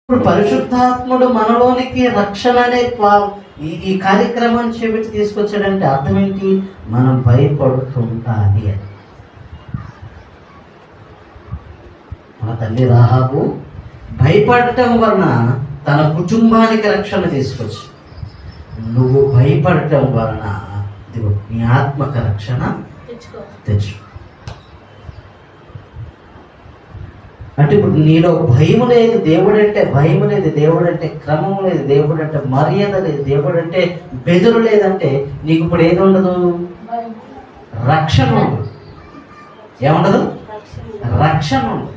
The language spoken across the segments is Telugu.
ఇప్పుడు పరిశుద్ధాత్ముడు మనలోనికి రక్షణ అనే ఈ కార్యక్రమాన్ని చేపట్టి తీసుకొచ్చాడంటే అర్థం ఏంటి? మనం భయపడుతుంటాలి అని. మన తల్లి రాహాబు భయపడటం వలన తన కుటుంబానికి రక్షణ తీసుకొచ్చు. నువ్వు భయపడటం వలన నీ ఆత్మక రక్షణ తెచ్చు. అంటే ఇప్పుడు నీలో భయం లేదు, దేవుడంటే భయం లేదు, దేవుడంటే క్రమం లేదు, దేవుడంటే మర్యాద లేదు, దేవుడంటే బెదురు లేదంటే నీకు ఇప్పుడు ఏది ఉండదు? రక్షణ ఉండదు. ఏముండదు? రక్షణ ఉండదు.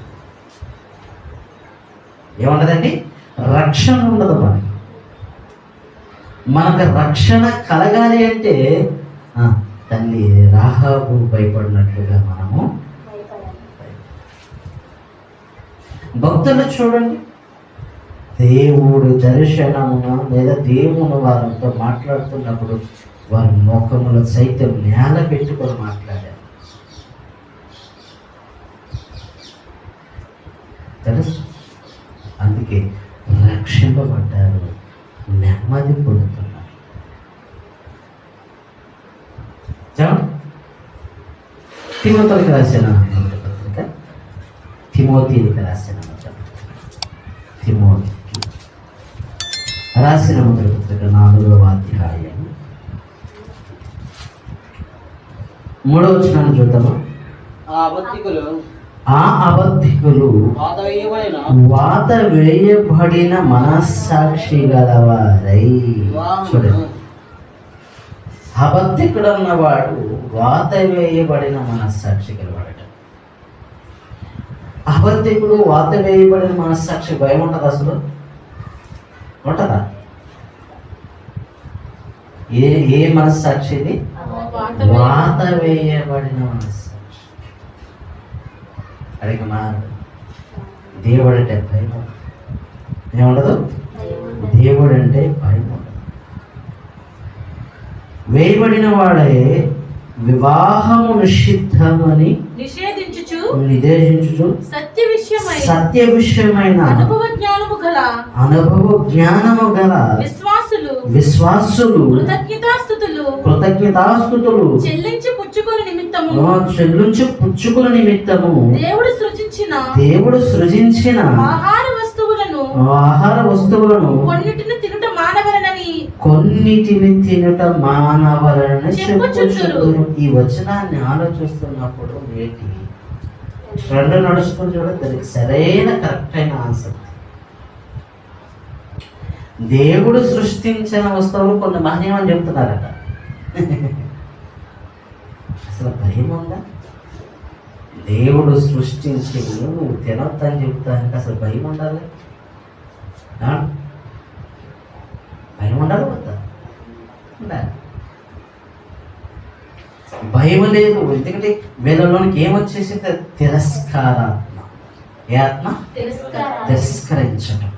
ఏముండదండి? రక్షణ ఉండదు. మనకు రక్షణ కలగాలి అంటే తల్లి రాహాబు భయపడినట్లుగా మనము భక్తులు చూడండి, దేవుడు దర్శనమున లేదా దేవుని వారితో మాట్లాడుతున్నప్పుడు వారి ముఖములో సైతం నేల పెట్టుకొని మాట్లాడారు. తెలుసు, అందుకే రక్షింపబడ్డారు, నెమ్మది పొందుతున్నారు. తిమోతికి రాసిన పత్రిక, తిమోతికి రాసిన తిమోతికి రాసిన మొదటి పత్రిక 4వ అధ్యాయం 3వ వచనాన్ని చూద్దాము. ఆ అబద్ధికులు వాత వేయబడిన మనస్సాక్షి గలవారై. చూడండి, అబద్ధికుడు అన్నవాడు వాత వేయబడిన మనస్సాక్షి గలవాడట. అబద్ధికుడు వాత వేయబడిన మనస్సాక్షి భయం ఉంటుందా? అసలు ఉంటుందా? ఏ మనస్సాక్షి ఇది? వాత వేయబడిన మనస్సాక్షి. అడిగి మారు. దేవుడు అంటే భయం ఏముండదు? దేవుడు అంటే భయం ఉండదు. వేయబడిన వాడే వివాహము నిషిద్ధమని నిషేధించుచు సత్య విషయమైన అనుభవ జ్ఞానము గల విశ్వాసులు కృతజ్ఞతాస్తుతులు చెల్లించి పుచ్చుకుని నిమిత్తము దేవుడు సృజించిన ఆహార వస్తువులను కొన్నిటిని తినుట మానవలని చెప్పుచుందురు. ఈ వచనాన్ని ఆలోచిస్తున్నప్పుడు వేటి రెండు నడుచుకుని చూడ దానికి సరైన కరెక్ట్ అయిన ఆన్సర్. దేవుడు సృష్టించిన వస్తువులు కొన్ని మహనీయమని చెప్తున్నారట. అసలు భయం ఉందా? దేవుడు సృష్టించి నువ్వు తినొద్దని చెప్తానికి అసలు భయం ఉండాలి? భయం ఉండాలి వద్దా? ఉండాలి. భయం లేదు. ఎందుకంటే వీళ్ళలోనికి ఏమొచ్చేసింది? తిరస్కారాత్మ. ఏ ఆత్మ? తిరస్కరించడం.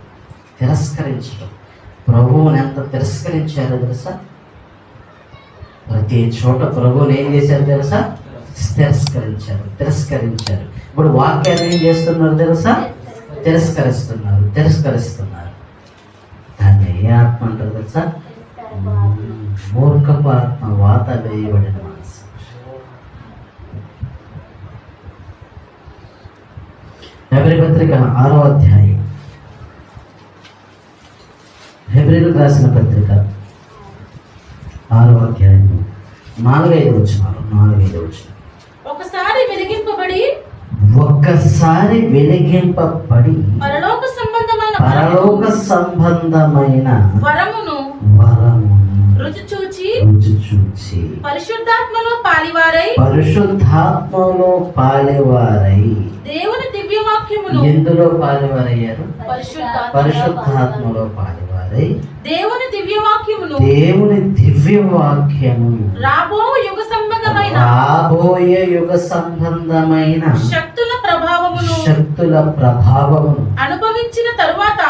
ప్రభువుని ఎంత తిరస్కరించారో తెలుసా? ప్రతి చోట ప్రభువుని ఏం చేశారు తెలుసా? తిరస్కరించారు. ఇప్పుడు వాక్యాన్ని ఏం చేస్తున్నారు తెలుసా? తిరస్కరిస్తున్నారు. దాన్ని ఏ ఆత్మ అంటారు తెలుసా? మూర్ఖపు ఆత్మ, వాత వేయబడిన మనసు. హెబ్రీ పత్రిక 6వ అధ్యాయం, హెబ్రీలకు రాసిన పత్రిక 6వ అధ్యాయం 4-5 వచనాలు. ఒక్కసారి వెలిగింపబడి పరలోక సంబంధమైన వరమును రుచి చూచి పరిశుద్ధాత్మలో పాలివారై దేవుని దివ్యవాక్యమును. ఎందులో పాలివారయ్యారు? పరిశుద్ధాత్మలో పాలివారై దేవుని దివ్యవాక్యమును రాబోయే యుగ సంబంధమైన శక్తుల ప్రభావమును అనుభవించిన తరువాత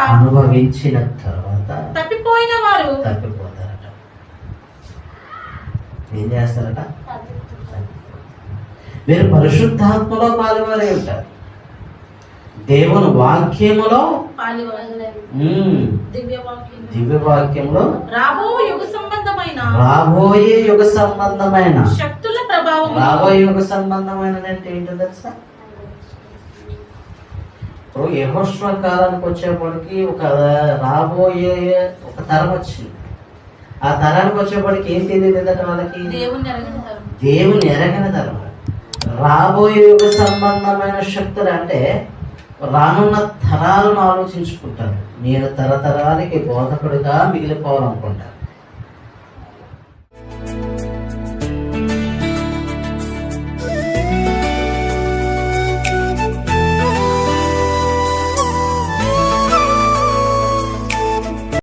తప్పిపోయిన వారు తప్పిపోతారట. ఏం చేస్తారట? మీరు పరిశుద్ధాత్మలో పాలువారై ఉంటారు. దేవుని వాక్యములో పాలివారు. దివ్య వాక్యం. దివ్య వాక్యంలో రాబోయే యుగ సంబంధమైన శక్తుల ప్రభావం. రాబోయే యుగ సంబంధమైన అంటే ఏంటో తెలుసా? ఇప్పుడు యెహోషువ కాలానికి వచ్చేప్పటికి రాబోయే ఒక తరం వచ్చింది. ఆ తరానికి వచ్చేప్పటికి ఏం తెలియలేదట వాళ్ళకి? దేవుని ఎరగని తరం. రాబోయే యుగ సంబంధమైన శక్తులు అంటే రానున్న తరాలను ఆలోచించుకుంటారు. నేను తరతరానికి బోధకుడిగా మిగిలిపోవాలనుకుంటారు.